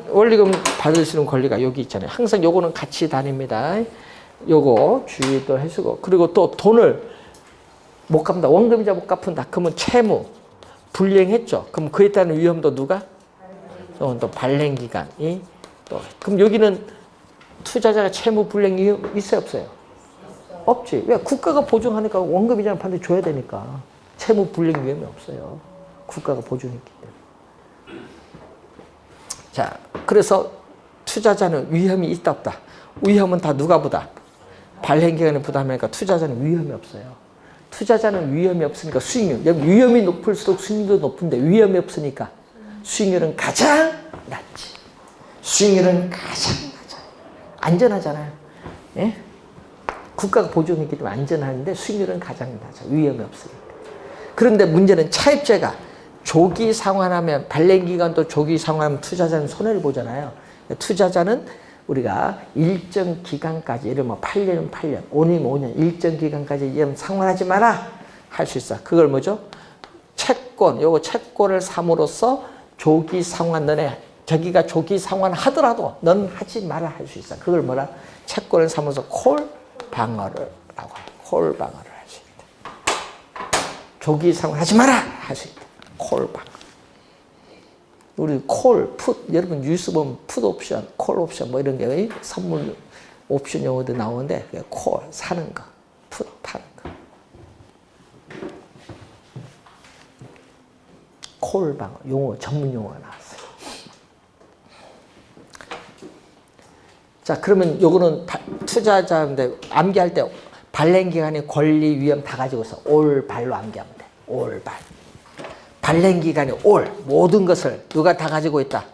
Speaker 1: 원리금 받으시는 권리가 여기 있잖아요. 항상 요거는 같이 다닙니다. 요거 주의도 해주고. 그리고 또 돈을 못 갚는다. 원금이자 못 갚는다. 그러면 채무 불이행했죠. 그럼 그에 따른 위험도 누가? 또 발행기관이 또. 그럼 여기는 투자자가 채무 불이행 위험 있어요, 없어요? 없지. 왜? 국가가 보증하니까 원금이자는 반드시 줘야 되니까. 채무 불이행 위험이 없어요. 국가가 보증했기 때문에. 자, 그래서 투자자는 위험이 있다 없다. 위험은 다 누가 부담? 발행기관이 부담하니까 투자자는 위험이 없어요. 투자자는 위험이 없으니까 수익률. 위험이 높을수록 수익률도 높은데 위험이 없으니까 수익률은 가장 낮지. 수익률은 가장 낮아. 안전하잖아요. 예? 국가가 보증했기 때문에 안전한데 수익률은 가장 낮아. 위험이 없으니까. 그런데 문제는 차입자가 조기 상환하면 발행기관도 조기 상환하면 투자자는 손해를 보잖아요. 투자자는 우리가 일정 기간까지, 예를 들면 8년이면 8년, 5년이면 5년, 일정 기간까지 상환하지 마라 할 수 있어. 그걸 뭐죠? 채권, 요거 채권을 삼으로써 조기 상환, 저기가 조기 상환 하더라도 넌 하지 마라 할 수 있어. 그걸 뭐라? 채권을 삼아서 콜 방어라고 해. 콜 방어를 할 수 있다. 조기 상환 하지 마라 할 수 있다. 콜 방어. 우리 콜, 풋, 여러분 뉴스 보면 풋 옵션, 콜 옵션 뭐 이런 게 선물 옵션 용어도 나오는데 콜, 사는 거, 풋, 파는 거. 콜 방어, 용어, 전문 용어가 나왔어요. 자, 그러면 요거는 투자자인데 암기할 때 발행기간이 권리, 위험 다 가지고 있어. 올 발로 암기하면 돼. 올 발. 발행기간이 올, 모든 것을 누가 다 가지고 있다?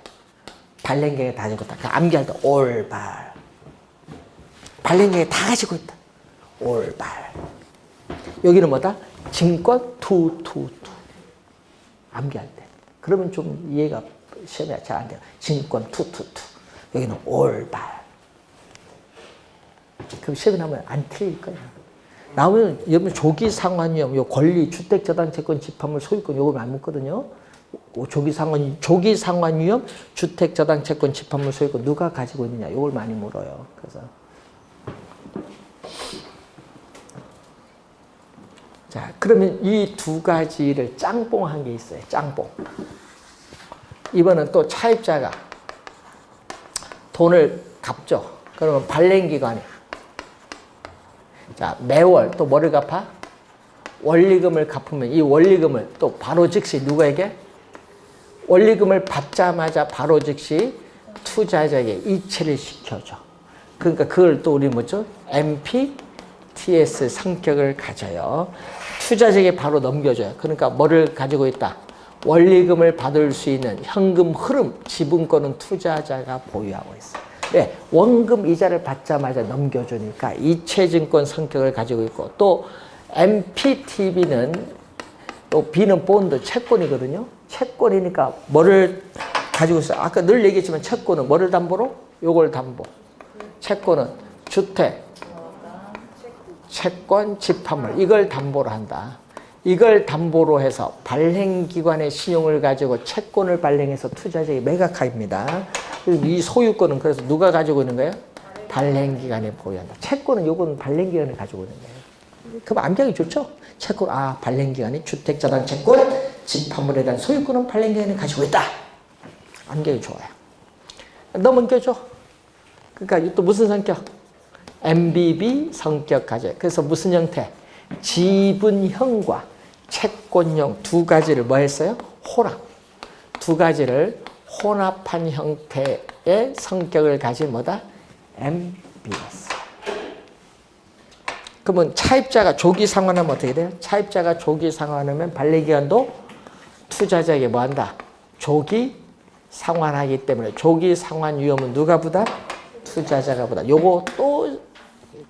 Speaker 1: 발행기간이 다 가지고 있다. 그러니까 암기할 때 올 발. 발행기간이 다 가지고 있다. 올 발. 여기는 뭐다? 증권 투. 암기할 때. 그러면 좀 이해가 시험에 잘 안 돼요. 증권 투. 여기는 올 발. 그럼 시험에 나오면 안 틀릴 거야. 나오면 여러분 조기 상환위험, 요 권리, 주택 저당 채권 집합물 소유권 요거 안 묻거든요. 조기 상환위험, 주택 저당 채권 집합물 소유권 누가 가지고 있느냐 요걸 많이 물어요. 그래서 자, 그러면 이 두 가지를 짬뽕한 게 있어요. 짬뽕. 이번은 또 차입자가 돈을 갚죠. 그러면 발행기간이 자, 매월 또 뭐를 갚아? 원리금을 갚으면 이 원리금을 또 바로 즉시 누구에게? 원리금을 받자마자 바로 즉시 투자자에게 이체를 시켜줘. 그러니까 그걸 또 우리 뭐죠? MPTS 성격을 가져요. 투자자에게 바로 넘겨줘요. 그러니까 뭐를 가지고 있다? 원리금을 받을 수 있는 현금 흐름, 지분권은 투자자가 보유하고 있어요. 네, 원금 이자를 받자마자 넘겨주니까 이체증권 성격을 가지고 있고 또 MPTB는 또 B는 본드, 채권이거든요. 채권이니까 뭐를 가지고 있어요? 아까 늘 얘기했지만 채권은 뭐를 담보로? 요걸 담보. 채권은 주택, 채권, 집합물 이걸 담보로 한다. 이걸 담보로 해서 발행기관의 신용을 가지고 채권을 발행해서 투자자에게 매각합니다. 이 소유권은 그래서 누가 가지고 있는 거예요? 발행기관에 보유한다. 채권은 요건 발행기관이 가지고 있는 거예요. 그럼 암기하기 좋죠? 채권, 발행기관이 주택자당 채권, 집합물에 대한 소유권은 발행기관이 가지고 있다. 암기하기 좋아요. 넘겨줘. 그러니까 또 무슨 성격? MBB 성격 가져요. 그래서 무슨 형태? 지분형과 채권형 두 가지를 뭐 했어요? 혼합. 두 가지를 혼합한 형태의 성격을 가진 뭐다? MBS. 그러면 차입자가 조기 상환하면 어떻게 돼요? 차입자가 조기 상환하면 발행기관도 투자자에게 뭐 한다? 조기 상환하기 때문에 조기 상환 위험은 누가 부담? 투자자가 부담. 요거 또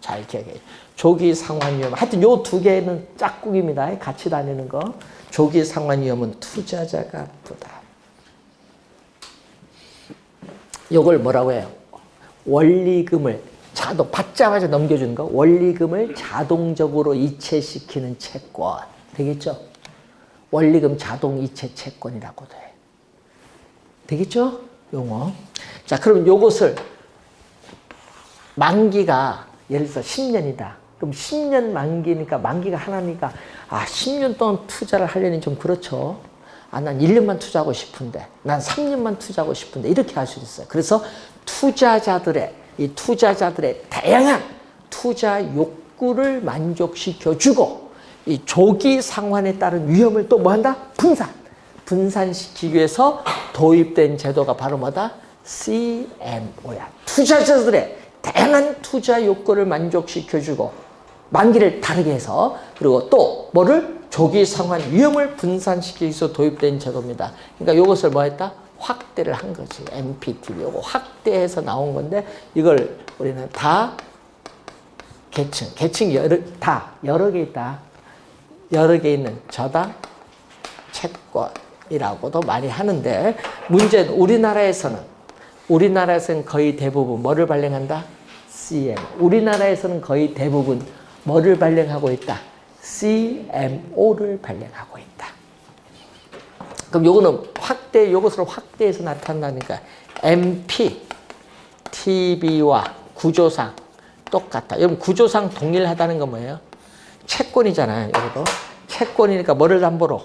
Speaker 1: 잘 기억해요. 조기 상환 위험. 하여튼 요 두 개는 짝꿍입니다. 같이 다니는 거. 조기 상환 위험은 투자자가 부담. 요걸 뭐라고 해요? 원리금을 받자마자 넘겨주는 거. 원리금을 자동적으로 이체시키는 채권. 되겠죠? 원리금 자동 이체 채권이라고 돼. 되겠죠? 용어. 자, 그럼 요것을 만기가 예를 들어서 10년이다. 그럼 10년 만기니까 만기가 하나니까 10년 동안 투자를 하려니 좀 그렇죠. 난 1년만 투자하고 싶은데 난 3년만 투자하고 싶은데 이렇게 할 수 있어요. 그래서 투자자들의 다양한 투자 욕구를 만족시켜주고 이 조기 상환에 따른 위험을 또 뭐한다? 분산시키기 위해서 도입된 제도가 바로 뭐다? CMO야. 투자자들의 다양한 투자 욕구를 만족시켜주고 만기를 다르게 해서 그리고 또 뭐를? 조기 상환 위험을 분산시키기 위해서 도입된 제도입니다. 그러니까 이것을 뭐 했다? 확대를 한 거지. MPTB. 요거 확대해서 나온 건데 이걸 우리는 다 계층 여러 개 있다. 여러 개 있는 저당 채권이라고도 많이 하는데 문제는 우리나라에서는 거의 대부분 뭐를 발행한다? CM. 우리나라에서는 거의 대부분 뭐를 발행하고 있다? CMO를 발행하고 있다. 그럼 요거는 요것으로 확대해서 나타난다니까 MP, TB와 구조상 똑같다. 여러분 구조상 동일하다는 건 뭐예요? 채권이잖아요. 여기도 채권이니까 뭐를 담보로?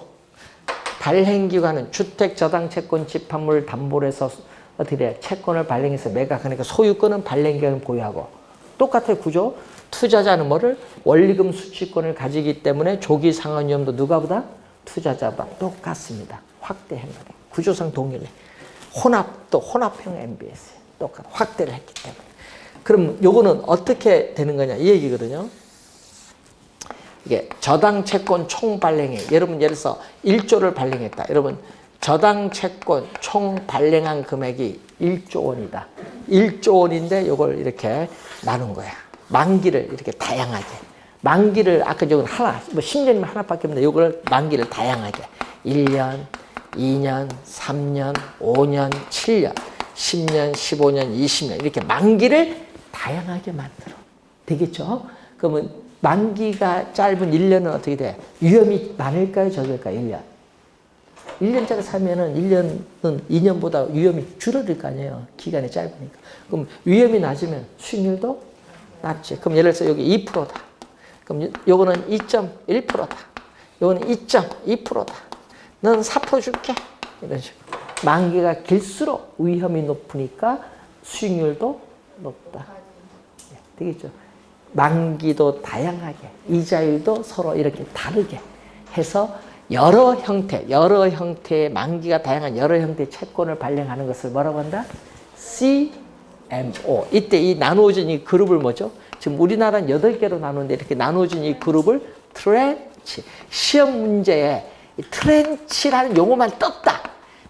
Speaker 1: 발행기관은 주택저당채권 집합물 담보를 해서 어떻게 돼? 채권을 발행해서 매각하니까 소유권은 발행기관은 보유하고 똑같아요. 구조. 투자자는 뭐를? 원리금 수취권을 가지기 때문에 조기 상환 위험도 누가 보다? 투자자보다 똑같습니다. 확대 행위. 구조상 동일해. 혼합도 혼합형 MBS 똑같아. 확대를 했기 때문에. 그럼 요거는 어떻게 되는 거냐 이 얘기거든요. 이게 저당 채권 총 발행액. 여러분 예를 들어서 1조를 발행했다. 여러분 저당 채권 총 발행한 금액이 1조 원이다. 1조 원인데 요걸 이렇게 나눈 거야. 만기를 이렇게 다양하게. 만기를 아까 저건 하나, 뭐 10년이면 하나밖에 없는데 요걸 만기를 다양하게. 1년, 2년, 3년, 5년, 7년, 10년, 15년, 20년 이렇게 만기를 다양하게 만들어. 되겠죠? 그러면 만기가 짧은 1년은 어떻게 돼? 위험이 많을까요? 적을까요? 1년. 1년짜리 사면은 1년은 2년보다 위험이 줄어들 거 아니에요. 기간이 짧으니까. 그럼 위험이 낮으면 수익률도 낮지. 그럼 예를 들어서 여기 2%다. 그럼 요거는 2.1%다. 요거는 2.2%다. 넌 4% 줄게. 이런 식으로. 만기가 길수록 위험이 높으니까 수익률도 높다. 되겠죠? 만기도 다양하게, 이자율도 서로 이렇게 다르게 해서 여러 형태의 만기가 다양한 여러 형태의 채권을 발행하는 것을 뭐라고 한다? CMO. 이때 이 나누어진 이 그룹을 뭐죠? 지금 우리나라는 8개로 나누는데 이렇게 나누어진 이 그룹을 트렌치. 시험 문제에 트렌치라는 용어만 떴다.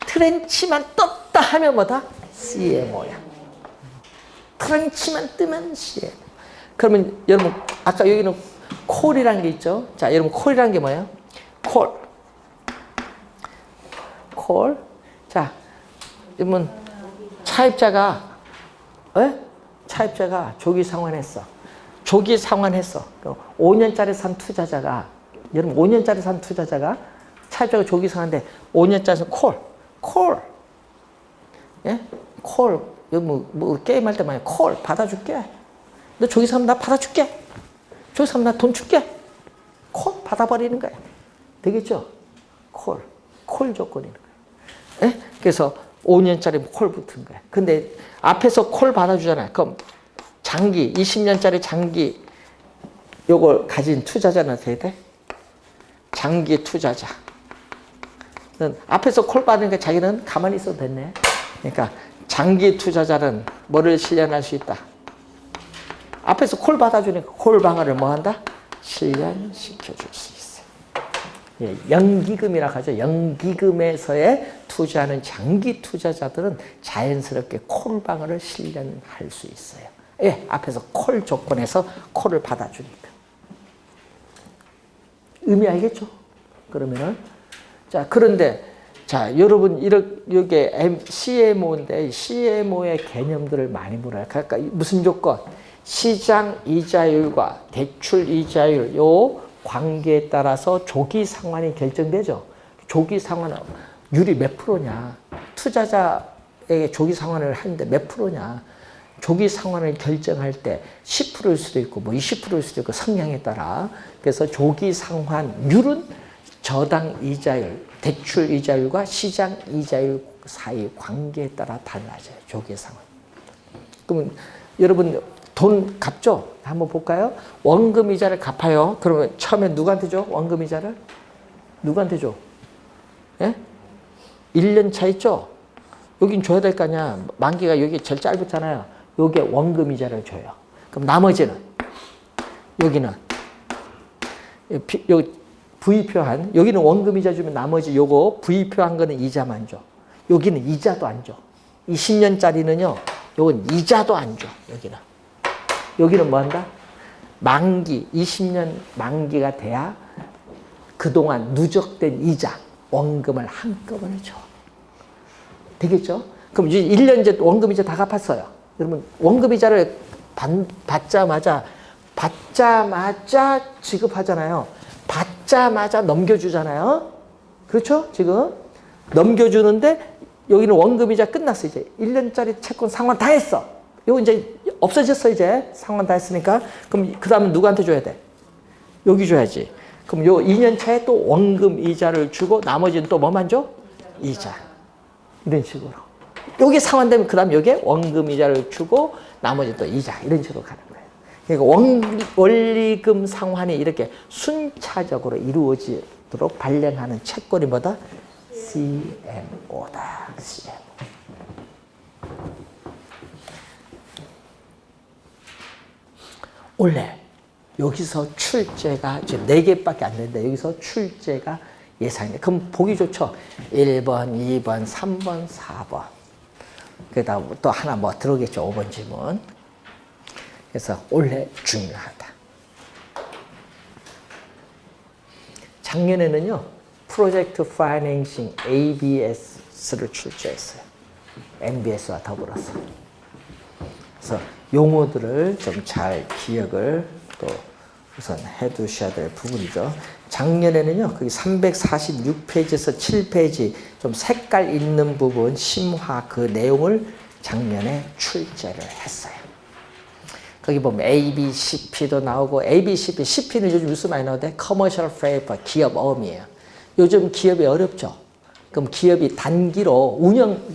Speaker 1: 트렌치만 떴다 하면 뭐다? CMO야. 트렌치만 뜨면 CMO. 그러면 여러분 아까 여기는 콜이라는 게 있죠. 자, 여러분 콜이라는 게 뭐예요? 콜. 자, 여러분 차입자가 조기 상환했어. 5년짜리 산 투자자가 여러분 5년짜리 산 투자자가 차입자가 조기 상환인데 5년짜리 산 콜. 예? 콜. 여러분 뭐 게임할 때 많이 콜 받아줄게. 너 조기 상환 나 받아줄게. 조기 상환 나 돈 줄게. 콜 받아버리는 거야. 되겠죠? 콜 조건이는 거야. 예? 그래서 5년짜리 콜 붙은 거야. 근데 앞에서 콜 받아주잖아요. 그럼 장기, 20년짜리 장기 요걸 가진 투자자는 어떻게 돼? 장기 투자자. 앞에서 콜 받으니까 자기는 가만히 있어도 됐네. 그러니까 장기 투자자는 뭐를 실현할 수 있다? 앞에서 콜 받아주니까 콜 방어를 뭐 한다? 실현시켜줄 수 있어요. 예, 연기금이라고 하죠. 연기금에서의 투자하는 장기 투자자들은 자연스럽게 콜 방어를 실현할 수 있어요. 예, 앞에서 콜 조건에서 콜을 받아주니까. 의미 알겠죠? 그러면은 자 그런데 자 여러분 이게 CMO인데 CMO의 개념들을 많이 물어요. 그러니까 무슨 조건? 시장 이자율과 대출 이자율 요 관계에 따라서 조기 상환이 결정되죠. 조기 상환율이 몇 프로냐? 투자자에게 조기 상환을 하는데 몇 프로냐? 조기 상환을 결정할 때 10%일 수도 있고 뭐 20%일 수도 있고 성향에 따라. 그래서 조기 상환율은 저당 이자율, 대출 이자율과 시장 이자율 사이 관계에 따라 달라져요. 조기 상환. 그러면 여러분 돈 갚죠? 한번 볼까요? 원금 이자를 갚아요. 그러면 처음에 누구한테 줘? 원금 이자를? 누구한테 줘? 예? 1년 차 있죠? 여긴 줘야 될 거 아니야. 만기가 여기 제일 짧았잖아요. 여기에 원금 이자를 줘요. 그럼 나머지는 여기는 여기 부의표한 여기는 원금 이자 주면 나머지 요거 부의표한 거는 이자만 줘. 여기는 이자도 안 줘. 20년짜리는요. 요건 이자도 안 줘. 여기는 뭐 한다? 만기 20년 만기가 돼야 그동안 누적된 이자 원금을 한꺼번에 줘. 되겠죠? 그럼 이제 1년 이제 원금 이자 다 갚았어요. 여러분 원금 이자를 받자마자 지급하잖아요. 받자마자 넘겨주잖아요. 그렇죠? 지금 넘겨주는데 여기는 원금 이자 끝났어. 이제 1년짜리 채권 상환 다 했어. 이거 이제 없어졌어. 이제 상환 다 했으니까. 그럼 그 다음은 누구한테 줘야 돼? 여기 줘야지. 그럼 요 2년 차에 또 원금 이자를 주고 나머지는 또 뭐만 줘? 이자. 이런 식으로. 요게 상환되면 그 다음 요게 원금 이자를 주고 나머지 또 이자. 이런 식으로 가는 거예요. 그러니까 원리금 상환이 이렇게 순차적으로 이루어지도록 발행하는 채권이 뭐다? CMO다. CMO. 원래 여기서 출제가 지금 4개밖에 안 되는데 여기서 출제가 예상돼. 그럼 보기 좋죠. 1번, 2번, 3번, 4번. 그다음 또 하나 뭐 들어오겠죠. 5번 지문. 그래서 원래 중요하다. 작년에는요. 프로젝트 파이낸싱 ABS를 출제했어요. MBS와 더불어서. 그래서 용어들을 좀 잘 기억을 또 우선 해두셔야 될 부분이죠. 작년에는요, 거기 346페이지에서 7페이지 좀 색깔 있는 부분, 심화 그 내용을 작년에 출제를 했어요. 거기 보면 ABCP도 나오고, ABCP, CP는 요즘 뉴스 많이 나오는데, Commercial Paper, 기업 어음이에요. 요즘 기업이 어렵죠. 그럼 기업이 단기로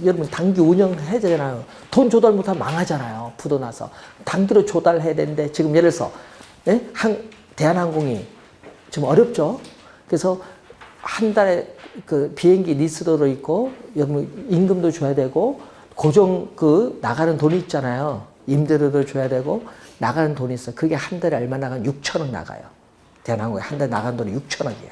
Speaker 1: 여러분 단기 운영해야 되잖아요. 돈 조달 못하면 망하잖아요. 부도 나서. 단기로 조달해야 되는데, 지금 예를 들어서, 예? 대한항공이 좀 어렵죠. 그래서 한 달에 그 비행기 리스도 있고, 여러분 임금도 줘야 되고, 고정 나가는 돈이 있잖아요. 임대료도 줘야 되고, 나가는 돈이 있어. 그게 한 달에 얼마 나가면 6천억 나가요. 대한항공이 한 달에 나가는 돈이 6천억이야.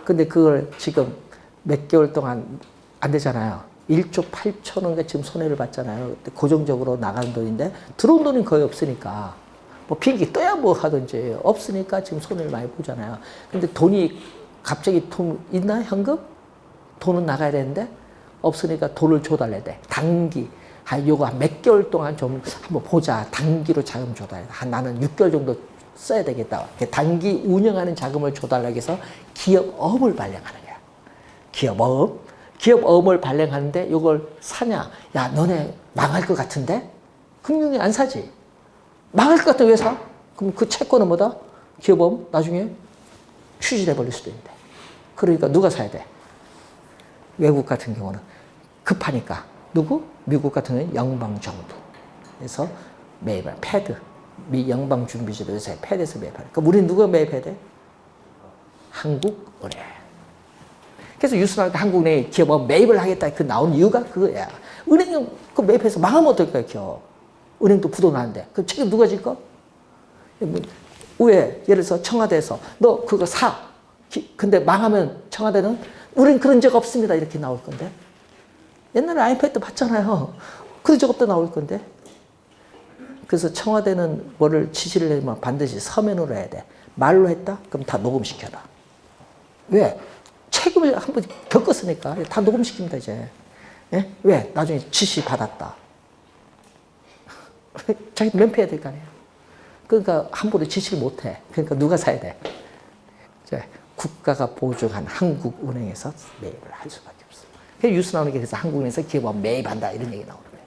Speaker 1: 근데 그걸 지금 몇 개월 동안 안 되잖아요. 1조 8천원가 지금 손해를 봤잖아요. 고정적으로 나가는 돈인데 들어온 돈이 거의 없으니까 뭐 비행기 떠야 뭐 하든지 없으니까 지금 손해를 많이 보잖아요. 근데 돈이 갑자기 돈 있나 현금? 돈은 나가야 되는데 없으니까 돈을 줘달래야 돼. 단기 요거 한 몇 개월 동안 좀 한번 보자. 단기로 자금 줘달래. 나는 6개월 정도 써야 되겠다. 단기 운영하는 자금을 줘달라고 해서 기업어음을 발행하는 거야. 기업어음. 기업어음을 발행하는데 이걸 사냐? 야, 너네 망할 것 같은데? 금융이 안 사지. 망할 것 같으면 왜 사? 그럼 그 채권은 뭐다? 기업어음 나중에 취실해 버릴 수도 있는데. 그러니까 누가 사야 돼? 외국 같은 경우는 급하니까. 누구? 미국 같은 경우는 연방정부. 그래서 매입을, 패드. 미 연방준비제도 요새 패드에서 매입하는. 그럼 우리는 누가 매입해야 돼? 한국은행. 그래서 뉴스 나올 때 한국은행이 기업은 매입을 하겠다. 그 나온 이유가 그거야. 은행은 그 매입해서 망하면 어떨까요, 기업? 은행도 부도 나는데. 그 책임 누가 질까? 왜? 예를 들어서 청와대에서 너 그거 사. 근데 망하면 청와대는 우린 그런 적 없습니다. 이렇게 나올 건데. 옛날에 아이패드 봤잖아요. 그런 적 없다 나올 건데. 그래서 청와대는 뭐를 지시를 내면 반드시 서면으로 해야 돼. 말로 했다? 그럼 다 녹음시켜라. 왜? 책임을 한번 겪었으니까 다 녹음시킵니다, 이제. 예? 왜? 나중에 지시 받았다. 자기도 면피해야 될 거 아니에요. 그러니까 함부로 지시를 못 해. 그러니까 누가 사야 돼? 이제 국가가 보증한 한국은행에서 매입을 할 수밖에 없어요. 그래서 뉴스 나오는 게 그래서 한국은행에서 기업은 매입한다 이런 얘기 나오는 거예요.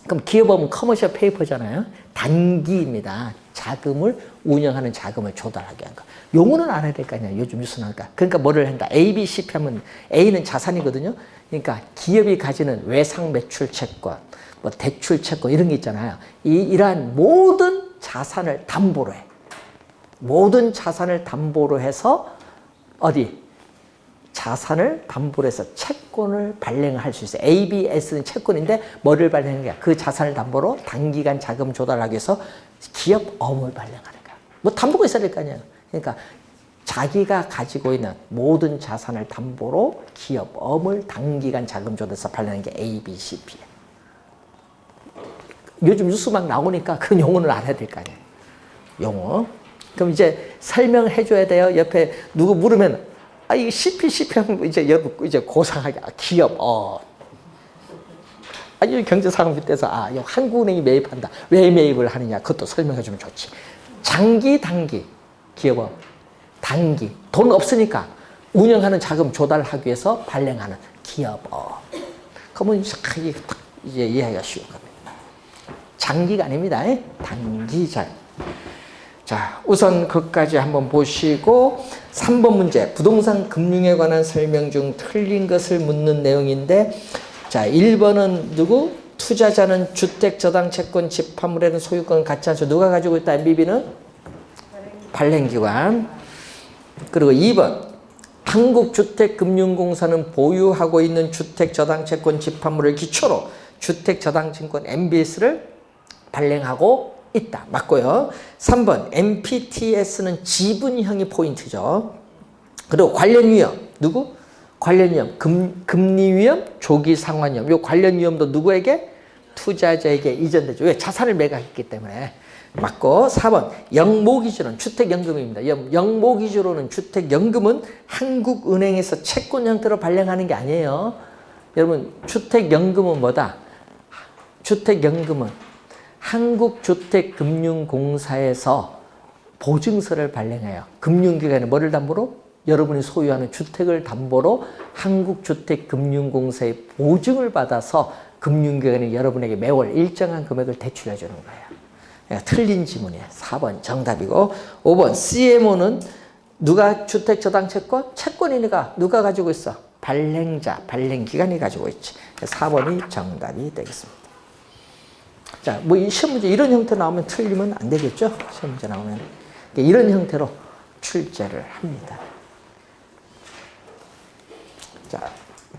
Speaker 1: 그럼 기업은 커머셜 페이퍼잖아요. 단기입니다. 자금을 운영하는 자금을 조달하게 한 거. 용어는 알아야 될 거 아니야. 요즘 뉴스 나니까. 그러니까 뭐를 한다. A, B, C 하면 A는 자산이거든요. 그러니까 기업이 가지는 외상 매출 채권, 뭐 대출 채권 이런 게 있잖아요. 이러한 모든 자산을 담보로 해. 모든 자산을 담보로 해서 어디? 자산을 담보로 해서 채권을 발행할 수 있어요. ABS는 채권인데 뭐를 발행하는 거야? 그 자산을 담보로 단기간 자금 조달하기 위해서 기업어음을 발행하는 거야. 뭐 담보가 있어야 될 거 아니에요. 그러니까 자기가 가지고 있는 모든 자산을 담보로 기업어음을 단기간 자금 조달해서 발행하는 게 ABCP야. 요즘 뉴스 막 나오니까 그런 용어를 알아야 될 거 아니에요. 용어. 그럼 이제 설명해 줘야 돼요. 옆에 누구 물으면 이게 CP 하면 이제 여러분 이제 고상하게 기업 이 경제 상황 밑에서 한국은행이 매입한다. 왜 매입을 하느냐? 그것도 설명해 주면 좋지. 장기, 단기 기업은 단기 돈 없으니까 운영하는 자금 조달하기 위해서 발행하는 기업어. 그러면 이제 이해하기가 쉬운 겁니다. 장기가 아닙니다. 단기자. 자, 우선 그것까지 한번 보시고 3번 문제 부동산 금융에 관한 설명 중 틀린 것을 묻는 내용인데 자, 1번은 누구? 투자자는 주택저당채권 집화물에는 소유권을 갖지 않죠. 누가 가지고 있다? MBB는? 발행기관. 그리고 2번 한국주택금융공사는 보유하고 있는 주택저당채권 집화물을 기초로 주택저당증권 MBS를 발행하고 있다. 맞고요. 3번 MPTS는 지분형이 포인트죠. 그리고 관련 위험 누구? 관련 위험 금리 위험, 조기 상환 위험. 요 관련 위험도 누구에게? 투자자에게 이전되죠. 왜? 자산을 매각했기 때문에. 맞고 4번 영모기준은 주택연금입니다. 영모기준으로는 주택연금은 한국은행에서 채권 형태로 발행하는 게 아니에요. 여러분 주택연금은 뭐다? 주택연금은 한국주택금융공사에서 보증서를 발행해요. 금융기관에 뭐를 담보로? 여러분이 소유하는 주택을 담보로 한국주택금융공사의 보증을 받아서 금융기관이 여러분에게 매월 일정한 금액을 대출해 주는 거예요. 틀린 지문이에요. 4번 정답이고 5번 CMO는 누가 주택저당채권? 채권이니까 누가 가지고 있어? 발행자, 발행기관이 가지고 있지. 4번이 정답이 되겠습니다. 자, 뭐 이 시험 문제 이런 형태 나오면 틀리면 안 되겠죠? 시험 문제 나오면 이런 형태로 출제를 합니다. 자,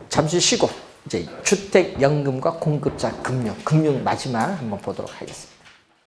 Speaker 1: 잠시 쉬고 이제 주택연금과 공급자 금융 마지막 한번 보도록 하겠습니다.